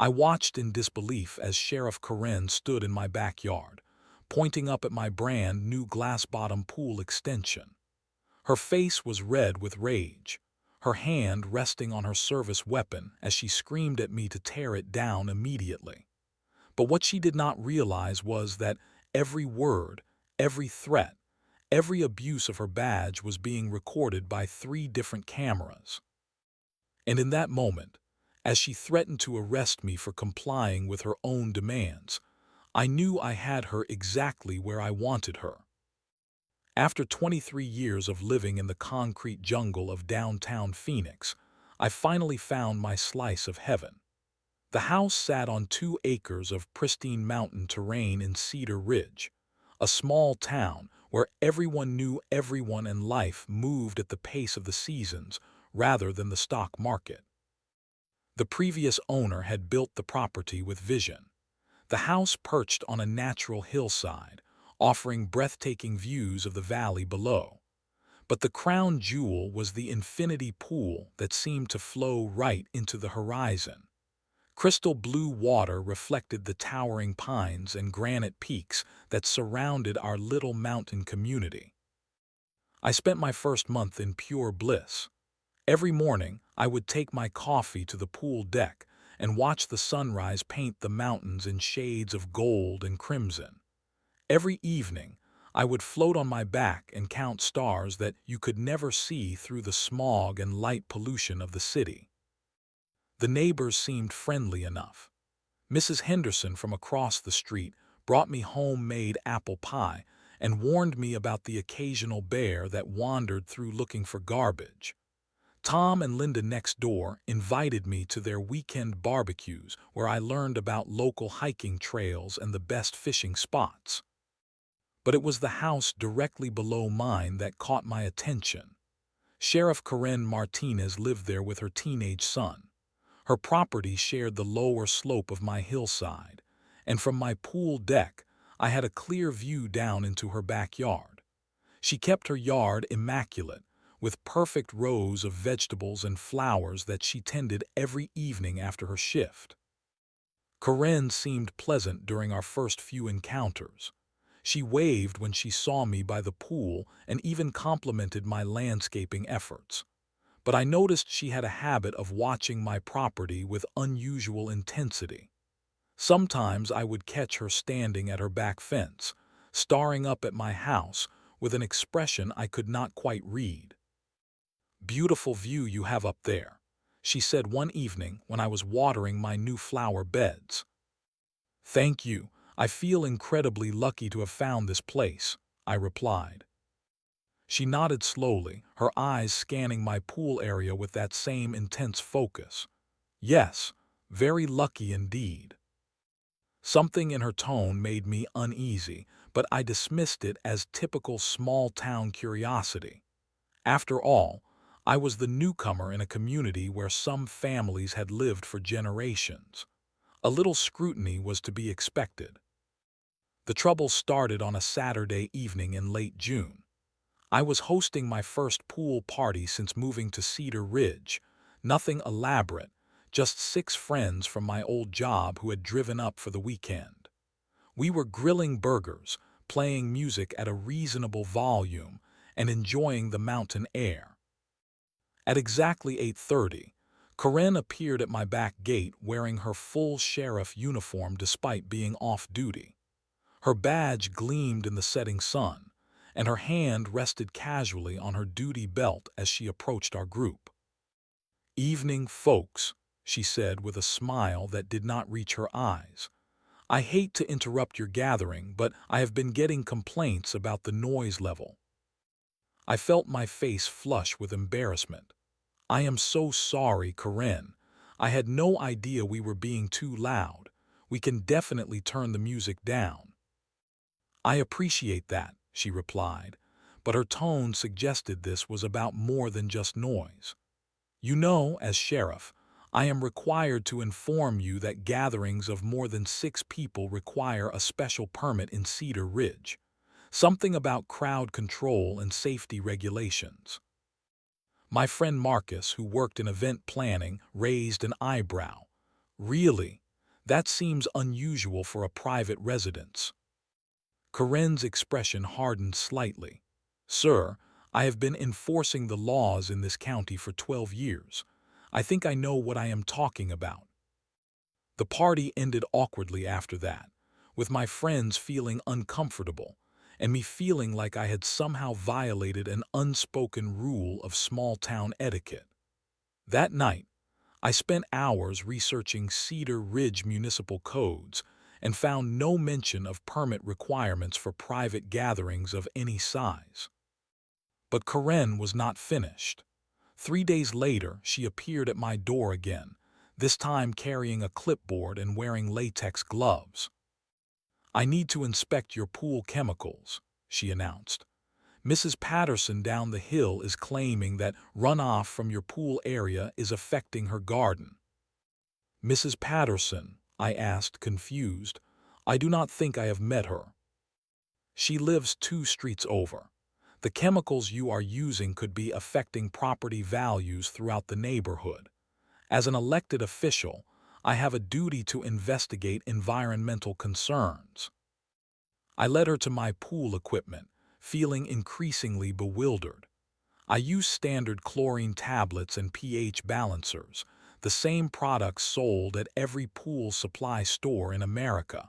I watched in disbelief as Sheriff Karen stood in my backyard, pointing up at my brand new glass-bottom pool extension. Her face was red with rage, her hand resting on her service weapon as she screamed at me to tear it down immediately. But what she did not realize was that every word, every threat, every abuse of her badge was being recorded by 3 different cameras. And in that moment, as she threatened to arrest me for complying with her own demands, I knew I had her exactly where I wanted her. After 23 years of living in the concrete jungle of downtown Phoenix, I finally found my slice of heaven. The house sat on 2 acres of pristine mountain terrain in Cedar Ridge, a small town where everyone knew everyone and life moved at the pace of the seasons rather than the stock market. The previous owner had built the property with vision. The house perched on a natural hillside, offering breathtaking views of the valley below. But the crown jewel was the infinity pool that seemed to flow right into the horizon. Crystal blue water reflected the towering pines and granite peaks that surrounded our little mountain community. I spent my first month in pure bliss. Every morning, I would take my coffee to the pool deck and watch the sunrise paint the mountains in shades of gold and crimson. Every evening, I would float on my back and count stars that you could never see through the smog and light pollution of the city. The neighbors seemed friendly enough. Mrs. Henderson from across the street brought me homemade apple pie and warned me about the occasional bear that wandered through looking for garbage. Tom and Linda next door invited me to their weekend barbecues where I learned about local hiking trails and the best fishing spots. But it was the house directly below mine that caught my attention. Sheriff Karen Martinez lived there with her teenage son. Her property shared the lower slope of my hillside, and from my pool deck, I had a clear view down into her backyard. She kept her yard immaculate, with perfect rows of vegetables and flowers that she tended every evening after her shift. Karen seemed pleasant during our first few encounters. She waved when she saw me by the pool and even complimented my landscaping efforts. But I noticed she had a habit of watching my property with unusual intensity. Sometimes I would catch her standing at her back fence, staring up at my house with an expression I could not quite read. "Beautiful view you have up there," she said one evening when I was watering my new flower beds. "Thank you. I feel incredibly lucky to have found this place," I replied. She nodded slowly, her eyes scanning my pool area with that same intense focus. "Yes, very lucky indeed." Something in her tone made me uneasy, but I dismissed it as typical small-town curiosity. After all, I was the newcomer in a community where some families had lived for generations. A little scrutiny was to be expected. The trouble started on a Saturday evening in late June. I was hosting my first pool party since moving to Cedar Ridge. Nothing elaborate, just 6 friends from my old job who had driven up for the weekend. We were grilling burgers, playing music at a reasonable volume, and enjoying the mountain air. At exactly 8:30, Corinne appeared at my back gate wearing her full sheriff uniform despite being off duty. Her badge gleamed in the setting sun, and her hand rested casually on her duty belt as she approached our group. "Evening, folks," she said with a smile that did not reach her eyes. "I hate to interrupt your gathering, but I have been getting complaints about the noise level." I felt my face flush with embarrassment. "I am so sorry, Corinne. I had no idea we were being too loud. We can definitely turn the music down." "I appreciate that," she replied, but her tone suggested this was about more than just noise. "You know, as sheriff, I am required to inform you that gatherings of more than 6 people require a special permit in Cedar Ridge. Something about crowd control and safety regulations." My friend Marcus, who worked in event planning, raised an eyebrow. "Really? That seems unusual for a private residence. Corinne's expression hardened slightly. Sir, I have been enforcing the laws in this county for 12 years. I think I know what I am talking about. The party ended awkwardly after that, with my friends feeling uncomfortable and me feeling like I had somehow violated an unspoken rule of small-town etiquette. That night, I spent hours researching Cedar Ridge municipal codes and found no mention of permit requirements for private gatherings of any size. But Corinne was not finished. 3 days later, she appeared at my door again, this time carrying a clipboard and wearing latex gloves. I need to inspect your pool chemicals, she announced. Mrs. Patterson down the hill is claiming that runoff from your pool area is affecting her garden. Mrs. Patterson, I asked, confused. I do not think I have met her. She lives 2 streets over. The chemicals you are using could be affecting property values throughout the neighborhood. As an elected official, I have a duty to investigate environmental concerns. I led her to my pool equipment, feeling increasingly bewildered. I use standard chlorine tablets and pH balancers, the same products sold at every pool supply store in America.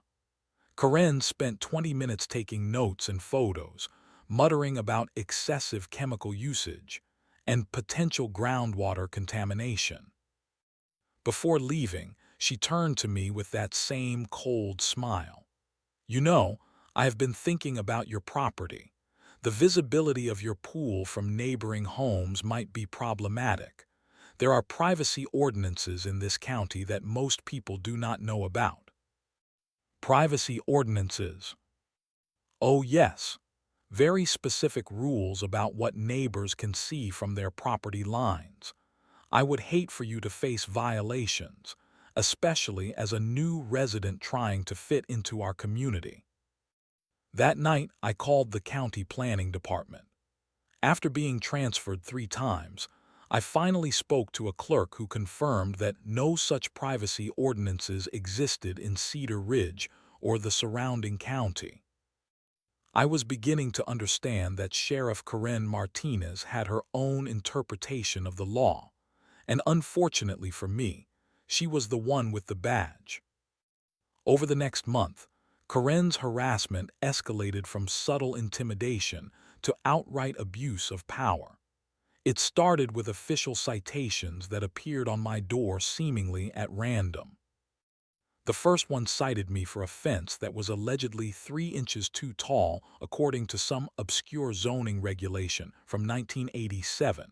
Corinne spent 20 minutes taking notes and photos, muttering about excessive chemical usage and potential groundwater contamination. Before leaving, she turned to me with that same cold smile. You know, I have been thinking about your property. The visibility of your pool from neighboring homes might be problematic. There are privacy ordinances in this county that most people do not know about. Privacy ordinances. Oh yes, very specific rules about what neighbors can see from their property lines. I would hate for you to face violations, especially as a new resident trying to fit into our community. That night, I called the county planning department. After being transferred 3 times, I finally spoke to a clerk who confirmed that no such privacy ordinances existed in Cedar Ridge or the surrounding county. I was beginning to understand that Sheriff Corinne Martinez had her own interpretation of the law, and unfortunately for me, she was the one with the badge. Over the next month, Corinne's harassment escalated from subtle intimidation to outright abuse of power. It started with official citations that appeared on my door seemingly at random. The first one cited me for a fence that was allegedly 3 inches too tall according to some obscure zoning regulation from 1987.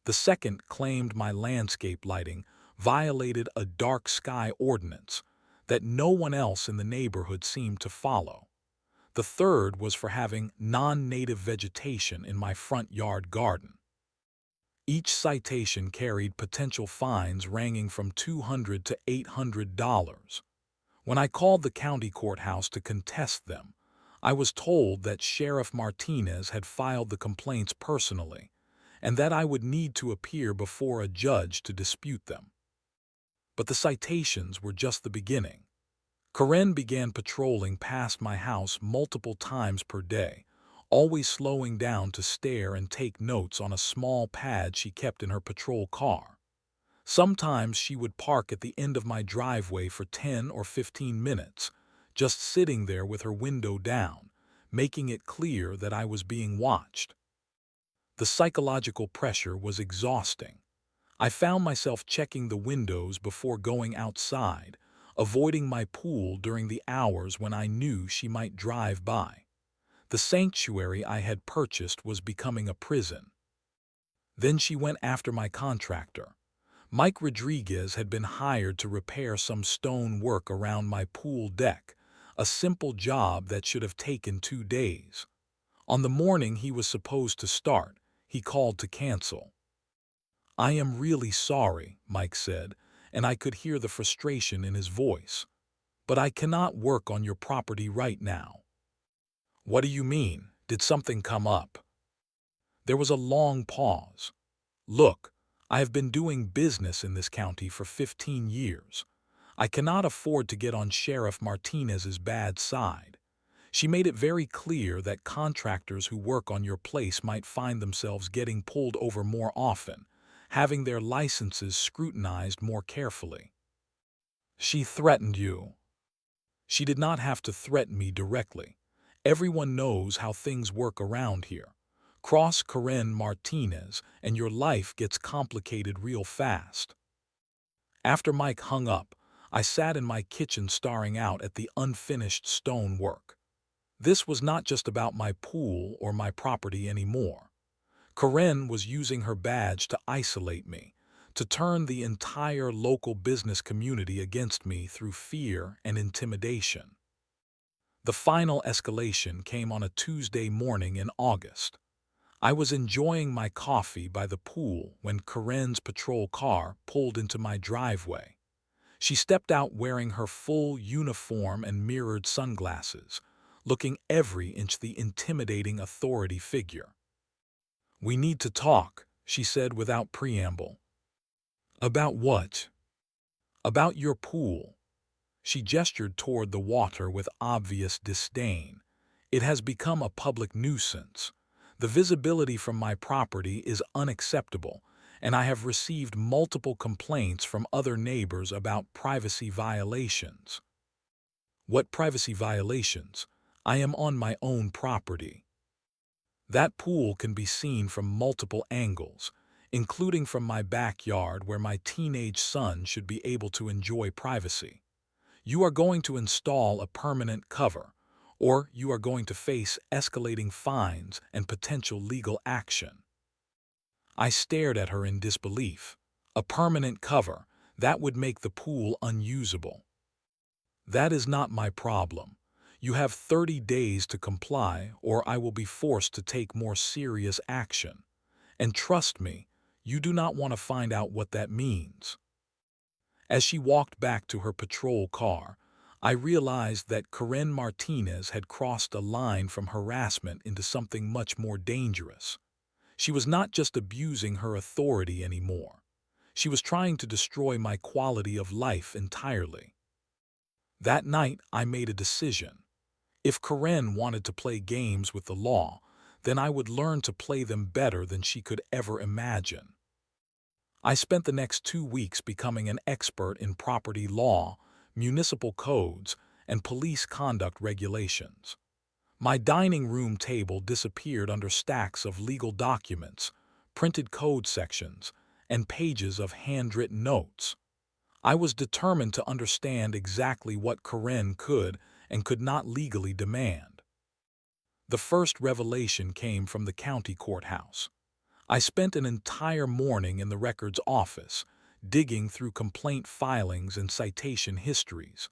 The second claimed my landscape lighting violated a dark sky ordinance that no one else in the neighborhood seemed to follow. The third was for having non-native vegetation in my front yard garden. Each citation carried potential fines ranging from $200 to $800. When I called the county courthouse to contest them, I was told that Sheriff Martinez had filed the complaints personally, and that I would need to appear before a judge to dispute them. But the citations were just the beginning. Corinne began patrolling past my house multiple times per day, always slowing down to stare and take notes on a small pad she kept in her patrol car. Sometimes she would park at the end of my driveway for 10 or 15 minutes, just sitting there with her window down, making it clear that I was being watched. The psychological pressure was exhausting. I found myself checking the windows before going outside, avoiding my pool during the hours when I knew she might drive by. The sanctuary I had purchased was becoming a prison. Then she went after my contractor. Mike Rodriguez had been hired to repair some stone work around my pool deck, a simple job that should have taken 2 days. On the morning he was supposed to start, he called to cancel. I am really sorry, Mike said, and I could hear the frustration in his voice. But I cannot work on your property right now. What do you mean? Did something come up? There was a long pause. Look, I have been doing business in this county for 15 years. I cannot afford to get on Sheriff Martinez's bad side. She made it very clear that contractors who work on your place might find themselves getting pulled over more often, having their licenses scrutinized more carefully. She threatened you. She did not have to threaten me directly. Everyone knows how things work around here. Cross Karen Martinez and your life gets complicated real fast. After Mike hung up, I sat in my kitchen staring out at the unfinished stone work. This was not just about my pool or my property anymore. Karen was using her badge to isolate me, to turn the entire local business community against me through fear and intimidation. The final escalation came on a Tuesday morning in August. I was enjoying my coffee by the pool when Karen's patrol car pulled into my driveway. She stepped out wearing her full uniform and mirrored sunglasses, looking every inch the intimidating authority figure. "We need to talk," she said without preamble. "About what?" "About your pool." She gestured toward the water with obvious disdain. "It has become a public nuisance. The visibility from my property is unacceptable, and I have received multiple complaints from other neighbors about privacy violations." "What privacy violations? I am on my own property." "That pool can be seen from multiple angles, including from my backyard where my teenage son should be able to enjoy privacy. You are going to install a permanent cover, or you are going to face escalating fines and potential legal action." I stared at her in disbelief. "A permanent cover, that would make the pool unusable." "That is not my problem. You have 30 days to comply, or I will be forced to take more serious action. And trust me, you do not want to find out what that means." As she walked back to her patrol car, I realized that Karen Martinez had crossed a line from harassment into something much more dangerous. She was not just abusing her authority anymore. She was trying to destroy my quality of life entirely. That night, I made a decision. If Karen wanted to play games with the law, then I would learn to play them better than she could ever imagine. I spent the next 2 weeks becoming an expert in property law, municipal codes, and police conduct regulations. My dining room table disappeared under stacks of legal documents, printed code sections, and pages of handwritten notes. I was determined to understand exactly what Karen could and could not legally demand. The first revelation came from the county courthouse. I spent an entire morning in the records office, digging through complaint filings and citation histories.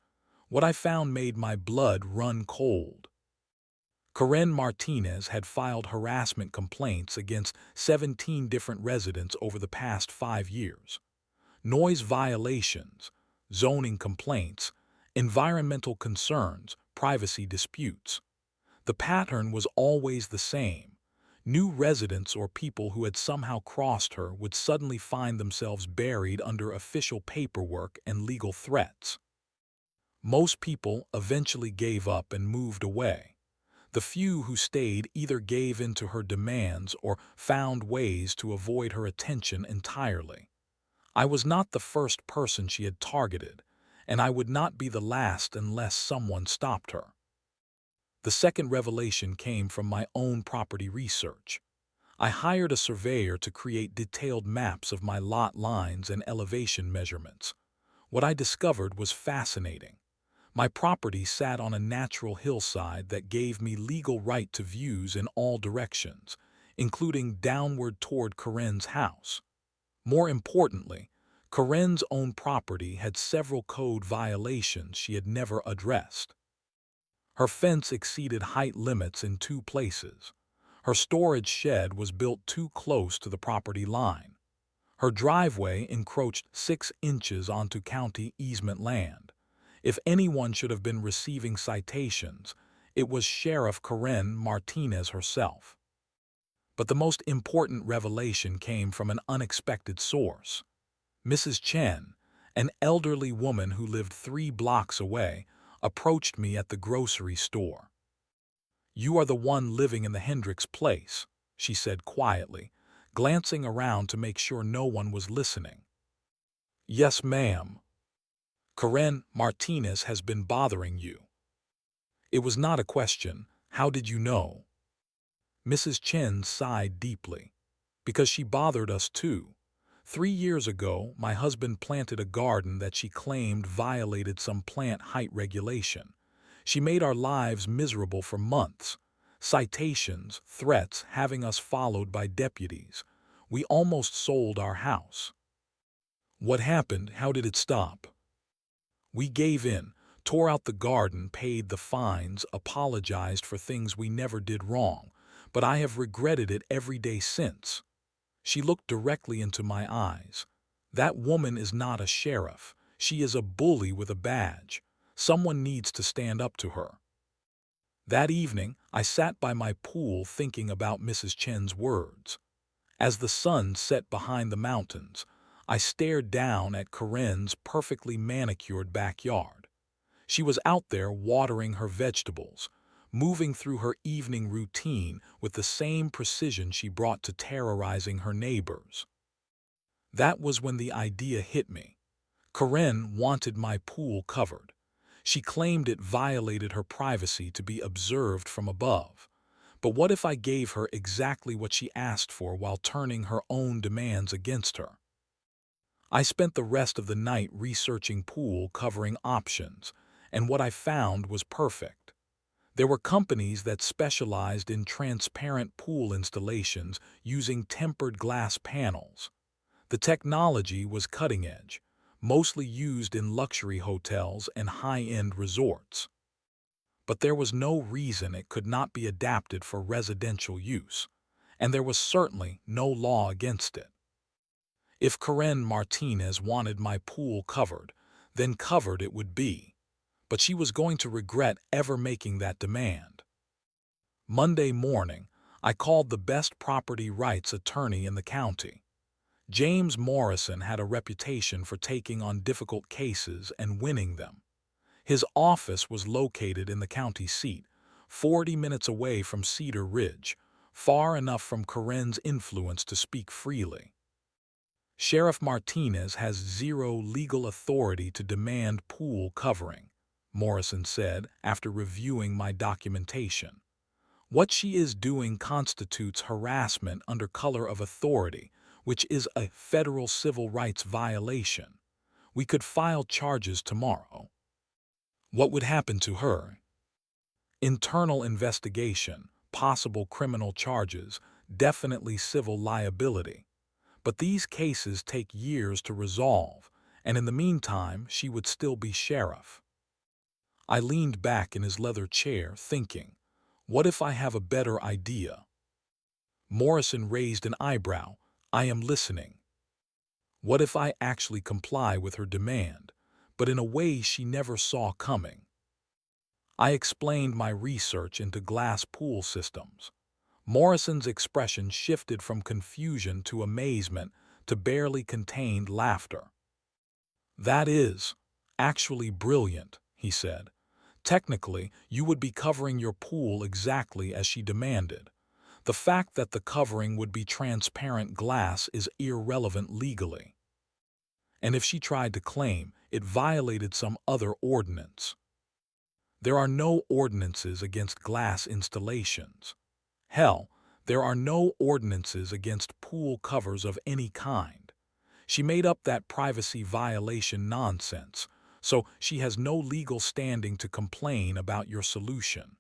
What I found made my blood run cold. Karen Martinez had filed harassment complaints against 17 different residents over the past 5 years. Noise violations, zoning complaints, environmental concerns, privacy disputes. The pattern was always the same. New residents or people who had somehow crossed her would suddenly find themselves buried under official paperwork and legal threats. Most people eventually gave up and moved away. The few who stayed either gave in to her demands or found ways to avoid her attention entirely. I was not the first person she had targeted, and I would not be the last unless someone stopped her. The second revelation came from my own property research. I hired a surveyor to create detailed maps of my lot lines and elevation measurements. What I discovered was fascinating. My property sat on a natural hillside that gave me legal right to views in all directions, including downward toward Karen's house. More importantly, Karen's own property had several code violations she had never addressed. Her fence exceeded height limits in 2 places. Her storage shed was built too close to the property line. Her driveway encroached 6 inches onto county easement land. If anyone should have been receiving citations, it was Sheriff Karen Martinez herself. But the most important revelation came from an unexpected source. Mrs. Chen, An elderly woman who lived 3 blocks away approached me at the grocery store. "You are the one living in the Hendricks place," she said quietly, glancing around to make sure no one was listening. "Yes, ma'am. Karen Martinez has been bothering you." It was not a question. "How did you know?" Mrs. Chen sighed deeply. "Because she bothered us too. 3 years ago, my husband planted a garden that she claimed violated some plant height regulation. She made our lives miserable for months. Citations, threats, having us followed by deputies. We almost sold our house." "What happened? How did it stop?" "We gave in, tore out the garden, paid the fines, apologized for things we never did wrong, but I have regretted it every day since." She looked directly into my eyes. "That woman is not a sheriff. She is a bully with a badge. Someone needs to stand up to her." That evening, I sat by my pool thinking about Mrs. Chen's words. As the sun set behind the mountains, I stared down at Karen's perfectly manicured backyard. She was out there watering her vegetables, moving through her evening routine with the same precision she brought to terrorizing her neighbors. That was when the idea hit me. Karen wanted my pool covered. She claimed it violated her privacy to be observed from above. But what if I gave her exactly what she asked for while turning her own demands against her? I spent the rest of the night researching pool covering options, and what I found was perfect. There were companies that specialized in transparent pool installations using tempered glass panels. The technology was cutting edge, mostly used in luxury hotels and high-end resorts. But there was no reason it could not be adapted for residential use, and there was certainly no law against it. If Karen Martinez wanted my pool covered, then covered it would be, but she was going to regret ever making that demand. Monday morning, I called the best property rights attorney in the county. James Morrison had a reputation for taking on difficult cases and winning them. His office was located in the county seat, 40 minutes away from Cedar Ridge, far enough from Karen's influence to speak freely. "Sheriff Martinez has zero legal authority to demand pool covering," Morrison said after reviewing my documentation. "What she is doing constitutes harassment under color of authority, which is a federal civil rights violation. We could file charges tomorrow." What would happen to her? Internal investigation, possible criminal charges, definitely civil liability. But these cases take years to resolve, and in the meantime, she would still be sheriff. I leaned back in his leather chair, thinking, what if I have a better idea? Morrison raised an eyebrow. "I am listening." "What if I actually comply with her demand, but in a way she never saw coming?" I explained my research into glass pool systems. Morrison's expression shifted from confusion to amazement to barely contained laughter. "That is actually brilliant," he said. "Technically, you would be covering your pool exactly as she demanded. The fact that the covering would be transparent glass is irrelevant legally. And if she tried to claim it violated some other ordinance? There are no ordinances against glass installations. Hell, there are no ordinances against pool covers of any kind. She made up that privacy violation nonsense, so she has no legal standing to complain about your solution."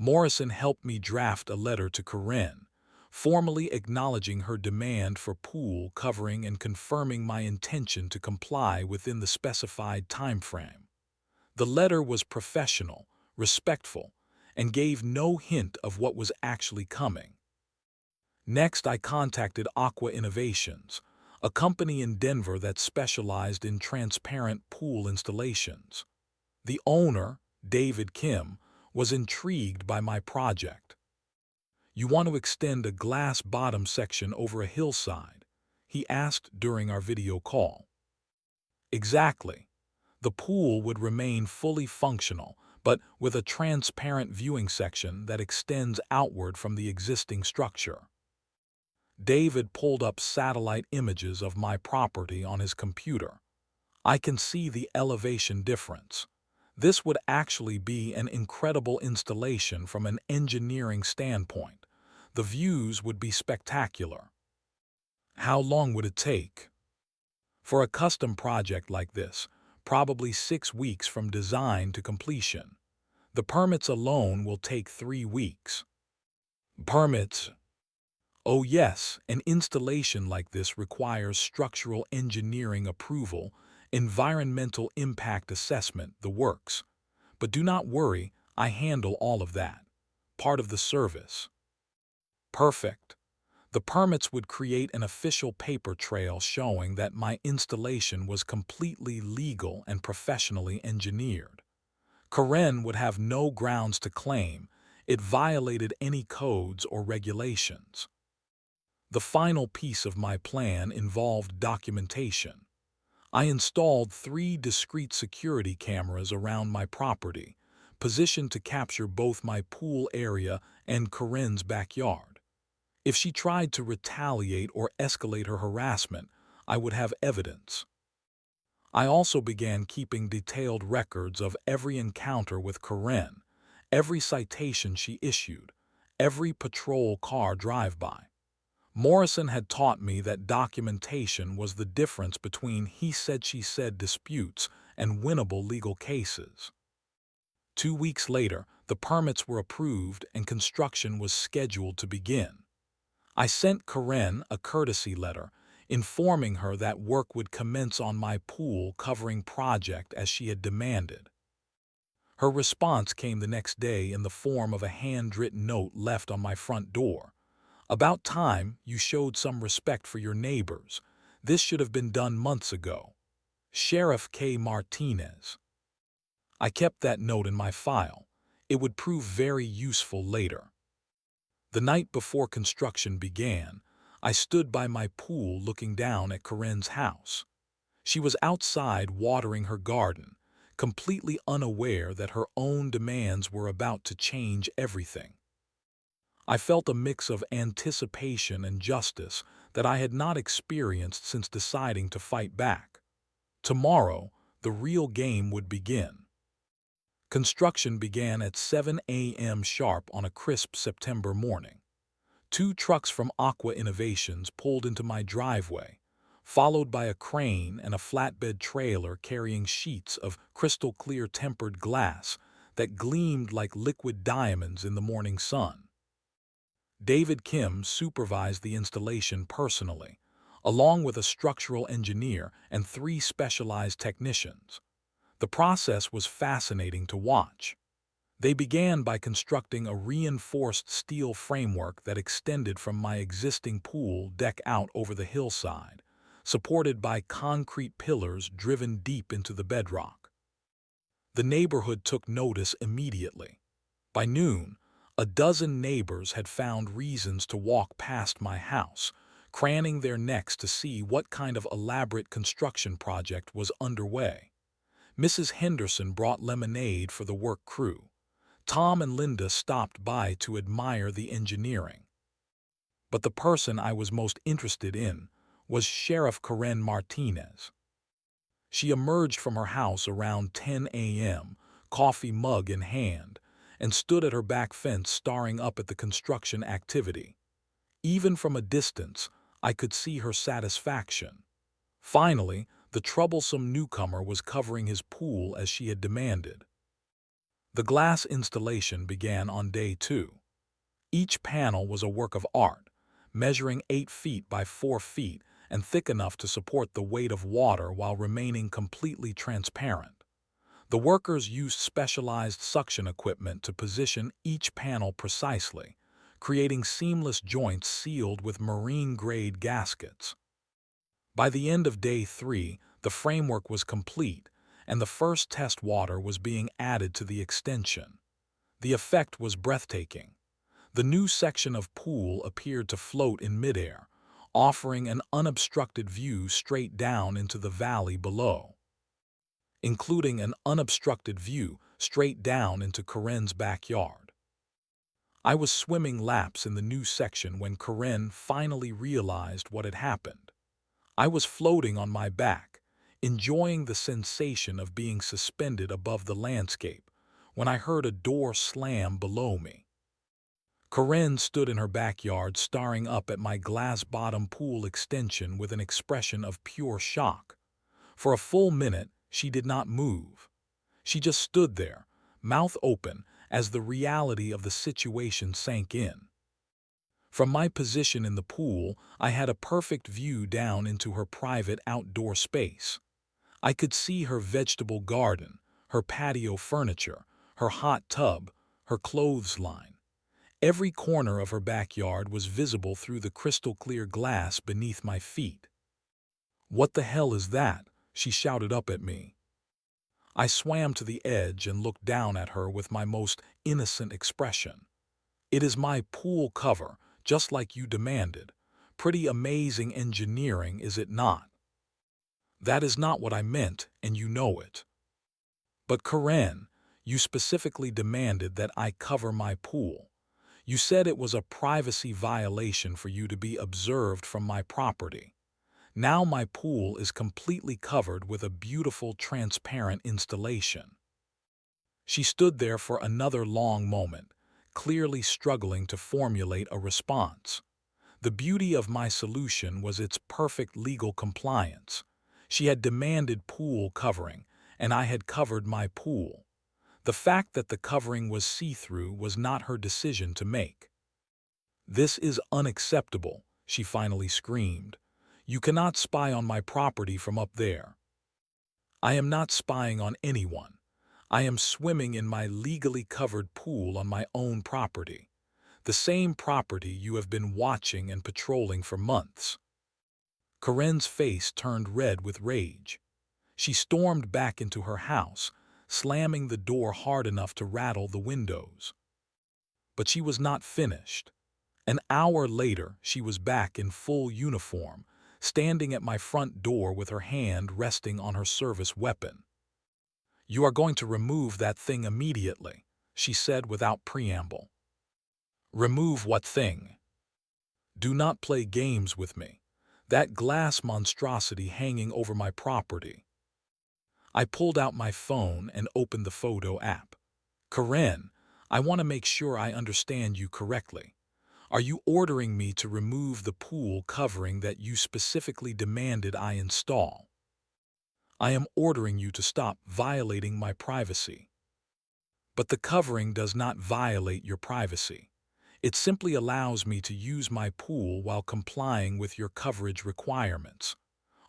Morrison helped me draft a letter to Karen, formally acknowledging her demand for pool covering and confirming my intention to comply within the specified timeframe. The letter was professional, respectful, and gave no hint of what was actually coming. Next, I contacted Aqua Innovations, a company in Denver that specialized in transparent pool installations. The owner, David Kim, was intrigued by my project. "You want to extend a glass bottom section over a hillside?" he asked during our video call. Exactly. The pool would remain fully functional, but with a transparent viewing section that extends outward from the existing structure. David pulled up satellite images of my property on his computer. I can see the elevation difference. This would actually be an incredible installation from an engineering standpoint. The views would be spectacular. How long would it take? For a custom project like this, probably 6 weeks from design to completion. The permits alone will take 3 weeks. Permits? Oh yes, an installation like this requires structural engineering approval, environmental impact assessment, the works. But do not worry, I handle all of that. Part of the service. Perfect. The permits would create an official paper trail showing that my installation was completely legal and professionally engineered. Karen would have no grounds to claim it violated any codes or regulations. The final piece of my plan involved documentation. I installed 3 discrete security cameras around my property, positioned to capture both my pool area and Karen's backyard. If she tried to retaliate or escalate her harassment, I would have evidence. I also began keeping detailed records of every encounter with Karen, every citation she issued, every patrol car drive-by. Morrison had taught me that documentation was the difference between he-said-she-said disputes and winnable legal cases. 2 weeks later, the permits were approved and construction was scheduled to begin. I sent Karen a courtesy letter, informing her that work would commence on my pool covering project as she had demanded. Her response came the next day in the form of a handwritten note left on my front door. About time you showed some respect for your neighbors. This should have been done months ago. Sheriff K. Martinez. I kept that note in my file. It would prove very useful later. The night before construction began, I stood by my pool looking down at Karen's house. She was outside watering her garden, completely unaware that her own demands were about to change everything. I felt a mix of anticipation and justice that I had not experienced since deciding to fight back. Tomorrow, the real game would begin. Construction began at 7 a.m. sharp on a crisp September morning. 2 trucks from Aqua Innovations pulled into my driveway, followed by a crane and a flatbed trailer carrying sheets of crystal-clear tempered glass that gleamed like liquid diamonds in the morning sun. David Kim supervised the installation personally, along with a structural engineer and 3 specialized technicians. The process was fascinating to watch. They began by constructing a reinforced steel framework that extended from my existing pool deck out over the hillside, supported by concrete pillars driven deep into the bedrock. The neighborhood took notice immediately. By noon, a dozen neighbors had found reasons to walk past my house, craning their necks to see what kind of elaborate construction project was underway. Mrs. Henderson brought lemonade for the work crew. Tom and Linda stopped by to admire the engineering. But the person I was most interested in was Sheriff Karen Martinez. She emerged from her house around 10 a.m., coffee mug in hand, and stood at her back fence staring up at the construction activity. Even from a distance, I could see her satisfaction. Finally, the troublesome newcomer was covering his pool as she had demanded. The glass installation began on day 2. Each panel was a work of art, measuring 8 feet by 4 feet and thick enough to support the weight of water while remaining completely transparent. The workers used specialized suction equipment to position each panel precisely, creating seamless joints sealed with marine-grade gaskets. By the end of day 3, the framework was complete, and the first test water was being added to the extension. The effect was breathtaking. The new section of pool appeared to float in midair, offering an unobstructed view straight down into the valley below. including an unobstructed view straight down into Corinne's backyard. I was swimming laps in the new section when Corinne finally realized what had happened. I was floating on my back, enjoying the sensation of being suspended above the landscape, when I heard a door slam below me. Corinne stood in her backyard staring up at my glass-bottom pool extension with an expression of pure shock. For a full minute, she did not move. She just stood there, mouth open, as the reality of the situation sank in. From my position in the pool, I had a perfect view down into her private outdoor space. I could see her vegetable garden, her patio furniture, her hot tub, her clothesline. Every corner of her backyard was visible through the crystal-clear glass beneath my feet. "What the hell is that?" she shouted up at me. I swam to the edge and looked down at her with my most innocent expression. "It is my pool cover, just like you demanded. Pretty amazing engineering, is it not?" "That is not what I meant, and you know it." "But Corinne, you specifically demanded that I cover my pool. You said it was a privacy violation for you to be observed from my property. Now my pool is completely covered with a beautiful transparent installation." She stood there for another long moment, clearly struggling to formulate a response. The beauty of my solution was its perfect legal compliance. She had demanded pool covering, and I had covered my pool. The fact that the covering was see-through was not her decision to make. "This is unacceptable," she finally screamed. "You cannot spy on my property from up there." "I am not spying on anyone. I am swimming in my legally covered pool on my own property. The same property you have been watching and patrolling for months." Corinne's face turned red with rage. She stormed back into her house, slamming the door hard enough to rattle the windows. But she was not finished. An hour later, she was back in full uniform, standing at my front door with her hand resting on her service weapon. "You are going to remove that thing immediately," she said without preamble. "Remove what thing?" "Do not play games with me. That glass monstrosity hanging over my property." I pulled out my phone and opened the photo app. "Corinne, I want to make sure I understand you correctly. Are you ordering me to remove the pool covering that you specifically demanded I install?" "I am ordering you to stop violating my privacy." "But the covering does not violate your privacy. It simply allows me to use my pool while complying with your coverage requirements.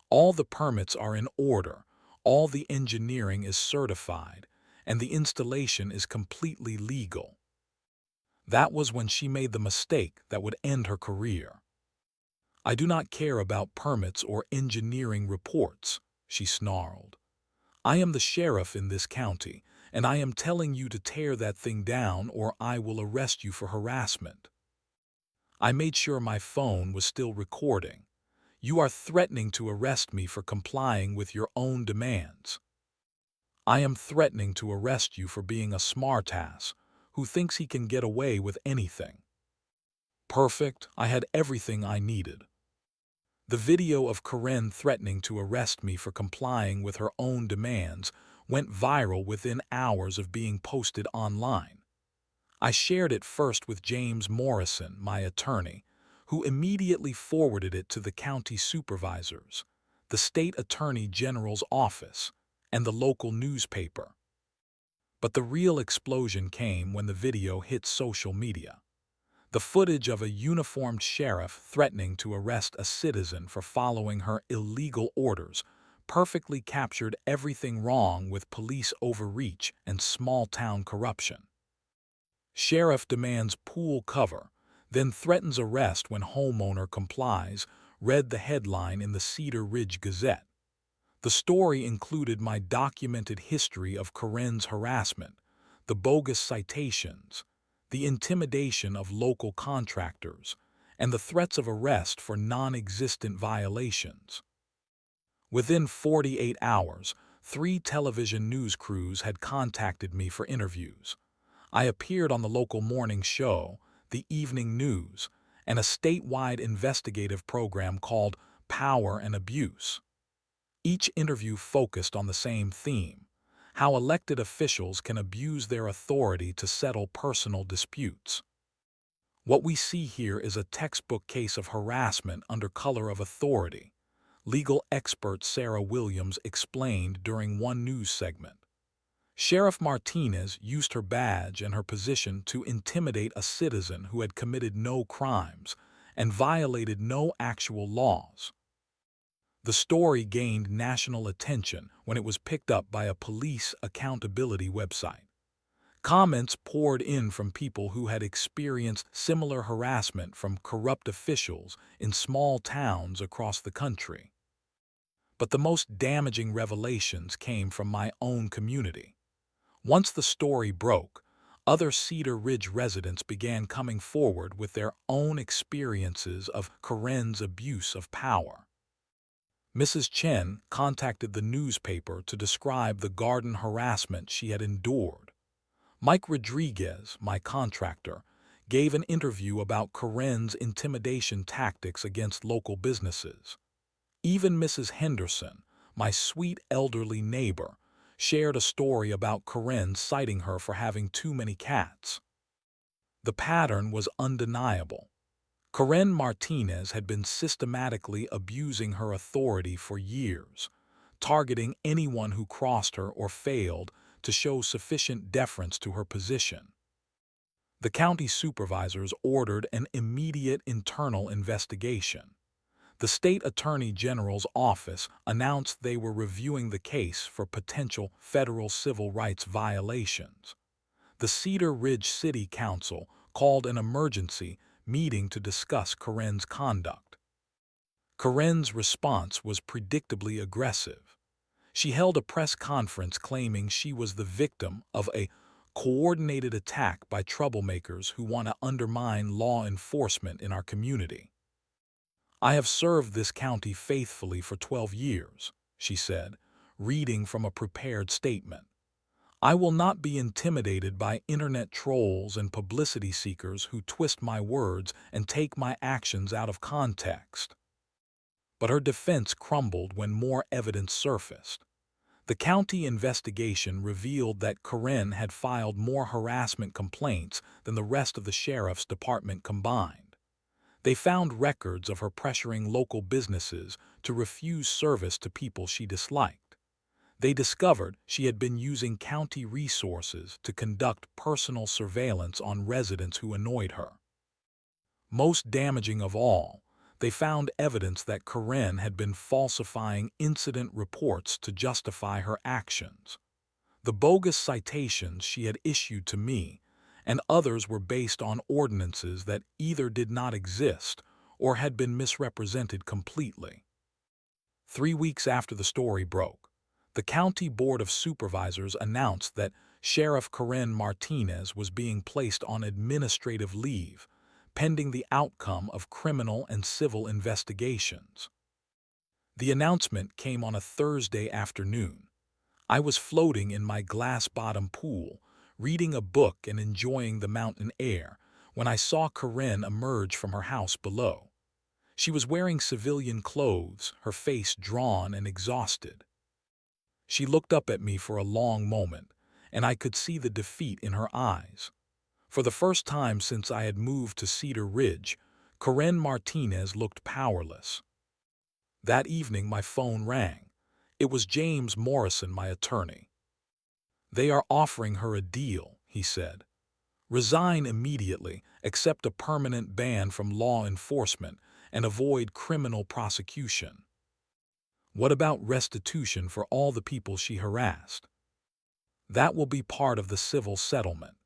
All the permits are in order, all the engineering is certified, and the installation is completely legal." That was when she made the mistake that would end her career. "I do not care about permits or engineering reports," she snarled. "I am the sheriff in this county, and I am telling you to tear that thing down or I will arrest you for harassment." I made sure my phone was still recording. "You are threatening to arrest me for complying with your own demands." "I am threatening to arrest you for being a smartass who thinks he can get away with anything." Perfect, I had everything I needed. The video of Corinne threatening to arrest me for complying with her own demands went viral within hours of being posted online. I shared it first with James Morrison, my attorney, who immediately forwarded it to the county supervisors, the state attorney general's office, and the local newspaper. But the real explosion came when the video hit social media. The footage of a uniformed sheriff threatening to arrest a citizen for following her illegal orders perfectly captured everything wrong with police overreach and small-town corruption. "Sheriff demands pool cover, then threatens arrest when homeowner complies," read the headline in the Cedar Ridge Gazette. The story included my documented history of Corinne's harassment, the bogus citations, the intimidation of local contractors, and the threats of arrest for non-existent violations. Within 48 hours, 3 television news crews had contacted me for interviews. I appeared on the local morning show, the evening news, and a statewide investigative program called Power and Abuse. Each interview focused on the same theme: how elected officials can abuse their authority to settle personal disputes. What we see here is a textbook case of harassment under color of authority, legal expert Sarah Williams explained during one news segment. Sheriff Martinez used her badge and her position to intimidate a citizen who had committed no crimes and violated no actual laws. The story gained national attention when it was picked up by a police accountability website. Comments poured in from people who had experienced similar harassment from corrupt officials in small towns across the country. But the most damaging revelations came from my own community. Once the story broke, other Cedar Ridge residents began coming forward with their own experiences of Karen's abuse of power. Mrs. Chen contacted the newspaper to describe the garden harassment she had endured. Mike Rodriguez, my contractor, gave an interview about Karen's intimidation tactics against local businesses. Even Mrs. Henderson, my sweet elderly neighbor, shared a story about Karen citing her for having too many cats. The pattern was undeniable. Karen Martinez had been systematically abusing her authority for years, targeting anyone who crossed her or failed to show sufficient deference to her position. The county supervisors ordered an immediate internal investigation. The state attorney general's office announced they were reviewing the case for potential federal civil rights violations. The Cedar Ridge City Council called an emergency meeting to discuss Karen's conduct. Karen's response was predictably aggressive. She held a press conference claiming she was the victim of a coordinated attack by troublemakers who want to undermine law enforcement in our community. "I have served this county faithfully for 12 years, she said, reading from a prepared statement. "I will not be intimidated by internet trolls and publicity seekers who twist my words and take my actions out of context." But her defense crumbled when more evidence surfaced. The county investigation revealed that Karen had filed more harassment complaints than the rest of the sheriff's department combined. They found records of her pressuring local businesses to refuse service to people she disliked. They discovered she had been using county resources to conduct personal surveillance on residents who annoyed her. Most damaging of all, they found evidence that Karen had been falsifying incident reports to justify her actions. The bogus citations she had issued to me and others were based on ordinances that either did not exist or had been misrepresented completely. 3 weeks after the story broke, the County Board of Supervisors announced that Sheriff Karen Martinez was being placed on administrative leave, pending the outcome of criminal and civil investigations. The announcement came on a Thursday afternoon. I was floating in my glass-bottom pool, reading a book and enjoying the mountain air, when I saw Karen emerge from her house below. She was wearing civilian clothes, her face drawn and exhausted. She looked up at me for a long moment, and I could see the defeat in her eyes. For the first time since I had moved to Cedar Ridge, Karen Martinez looked powerless. That evening my phone rang. It was James Morrison, my attorney. "They are offering her a deal," he said. "Resign immediately, accept a permanent ban from law enforcement, and avoid criminal prosecution." "What about restitution for all the people she harassed?" "That will be part of the civil settlement.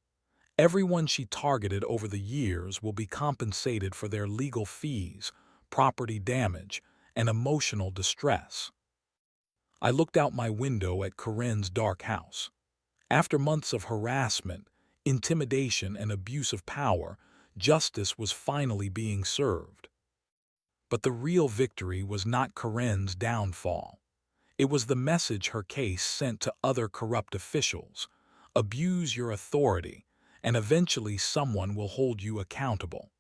Everyone she targeted over the years will be compensated for their legal fees, property damage, and emotional distress." I looked out my window at Karen's dark house. After months of harassment, intimidation, and abuse of power, justice was finally being served. But the real victory was not Karen's downfall. It was the message her case sent to other corrupt officials: abuse your authority, and eventually someone will hold you accountable.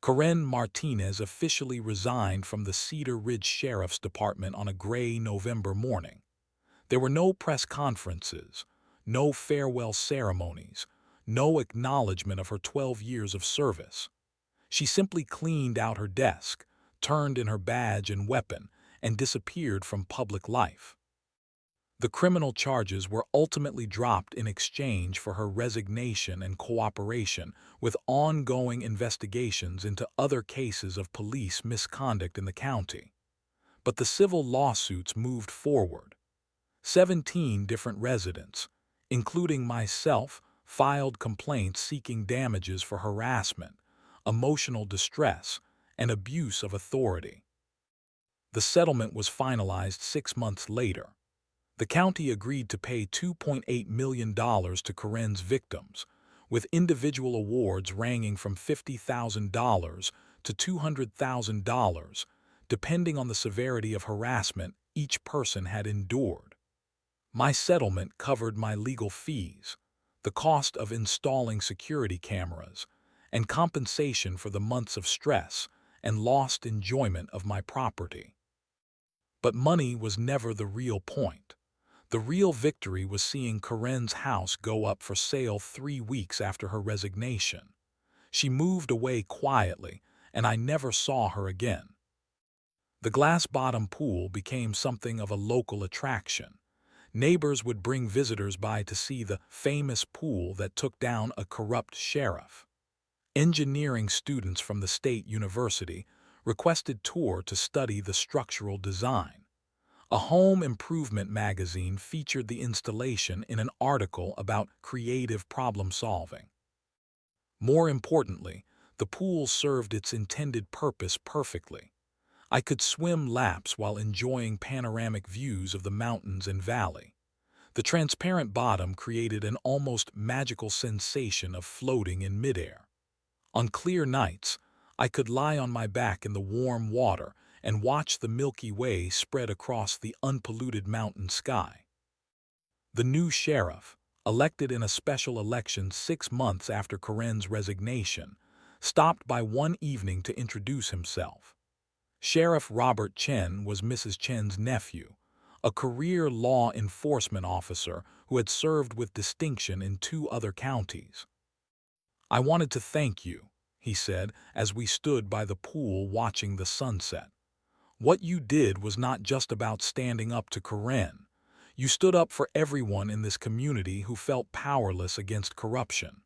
Karen Martinez officially resigned from the Cedar Ridge Sheriff's Department on a gray November morning. There were no press conferences, no farewell ceremonies, no acknowledgement of her 12 years of service. She simply cleaned out her desk, turned in her badge and weapon, and disappeared from public life. The criminal charges were ultimately dropped in exchange for her resignation and cooperation with ongoing investigations into other cases of police misconduct in the county. But the civil lawsuits moved forward. 17 different residents, including myself, filed complaints seeking damages for harassment, emotional distress, and abuse of authority. The settlement was finalized 6 months later. The county agreed to pay $2.8 million to Karen's victims, with individual awards ranging from $50,000 to $200,000, depending on the severity of harassment each person had endured. My settlement covered my legal fees, the cost of installing security cameras, and compensation for the months of stress and lost enjoyment of my property. But money was never the real point. The real victory was seeing Karen's house go up for sale 3 weeks after her resignation. She moved away quietly, and I never saw her again. The glass-bottom pool became something of a local attraction. Neighbors would bring visitors by to see the famous pool that took down a corrupt sheriff. Engineering students from the state university requested tour to study the structural design. A home improvement magazine featured the installation in an article about creative problem-solving. More importantly, the pool served its intended purpose perfectly. I could swim laps while enjoying panoramic views of the mountains and valley. The transparent bottom created an almost magical sensation of floating in midair. On clear nights, I could lie on my back in the warm water and watch the Milky Way spread across the unpolluted mountain sky. The new sheriff, elected in a special election 6 months after Karen's resignation, stopped by one evening to introduce himself. Sheriff Robert Chen was Mrs. Chen's nephew, a career law enforcement officer who had served with distinction in 2 other counties. "I wanted to thank you," he said, as we stood by the pool watching the sunset. "What you did was not just about standing up to Karen. You stood up for everyone in this community who felt powerless against corruption.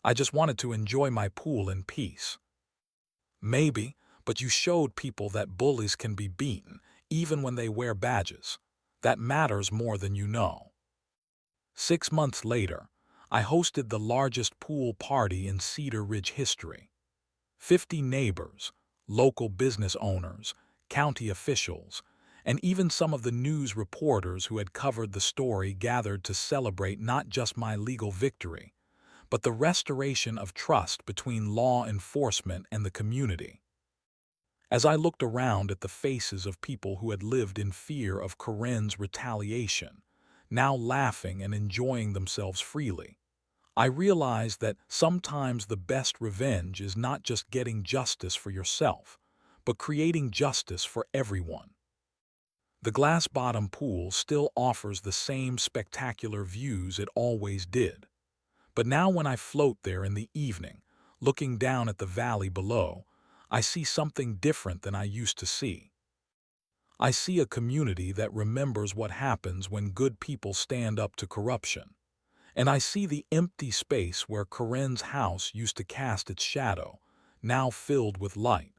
I just wanted to enjoy my pool in peace." "Maybe, but you showed people that bullies can be beaten, even when they wear badges. That matters more than you know." 6 months later, I hosted the largest pool party in Cedar Ridge history. 50 neighbors, local business owners, county officials, and even some of the news reporters who had covered the story gathered to celebrate not just my legal victory, but the restoration of trust between law enforcement and the community. As I looked around at the faces of people who had lived in fear of Karen's retaliation, now laughing and enjoying themselves freely, I realized that sometimes the best revenge is not just getting justice for yourself, but creating justice for everyone. The glass-bottom pool still offers the same spectacular views it always did. But now when I float there in the evening, looking down at the valley below, I see something different than I used to see. I see a community that remembers what happens when good people stand up to corruption. And I see the empty space where Karen's house used to cast its shadow, now filled with light.